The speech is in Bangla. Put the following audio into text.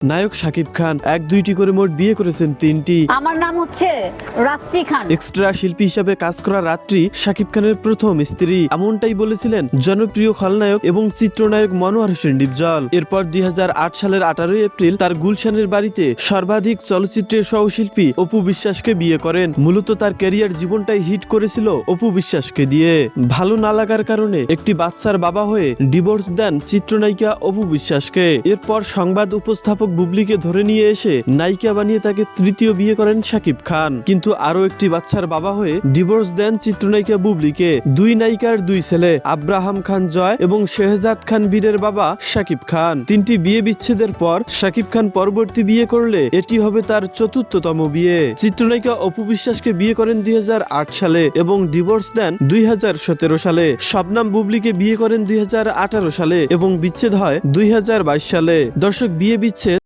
নায়ক শাকিব খান এক দুইটি করে মোট বিয়ে করেছেন তিনটি। আমার নাম হচ্ছে রাত্রি খান। এক্সট্রা শিল্পী হিসাবে কাজ করা রাত্রি শাকিব খানের প্রথম স্ত্রী, এমনটাই বলেছিলেন জনপ্রিয় খলনায়ক এবং চিত্রনায়ক মনোয়ার হোসেন ডিপজল। এরপর 2008 সালের 18 এপ্রিল তার গুলশানের বাড়িতে সর্বাধিক চলচ্চিত্রের সহশিল্পী অপু বিশ্বাসকে বিয়ে করেন। মূলত তার ক্যারিয়ার জীবনটাই হিট করেছিল অপু বিশ্বাসকে দিয়ে। ভালো না লাগার কারণে একটি বাচ্চার বাবা হয়ে ডিভোর্স দেন চিত্রনায়িকা অপু বিশ্বাসকে। এরপর সংবাদ উপস্থাপক বুবলিকে ধরে নিয়ে এসে নায়িকা বানিয়ে তাকে তৃতীয় বিয়ে করেন শাকিব খান। কিন্তু আরো একটি বাচ্চার বাবা হয়ে ডিভোর্স দেন চিত্রনায়িকা বুবলিকে। দুই নায়িকার দুই ছেলে আব্রাহাম খান জয় এবং শেহজাদ খান বীরের বাবা শাকিব খান। তিনটি বিয়ে বিচ্ছেদের পর শাকিব খান পরবর্তী বিয়ে করলে এটি হবে তার চতুর্থতম বিয়ে। চিত্রনায়িকা অপু বিশ্বাসকে বিয়ে করেন 2008 সালে এবং ডিভোর্স দেন 2017 সালে। শবনম বুবলিকে বিয়ে করেন 2018 সালে এবং বিচ্ছেদ হয় 2022 সালে। দর্শক, বিয়ে বিচ্ছেদ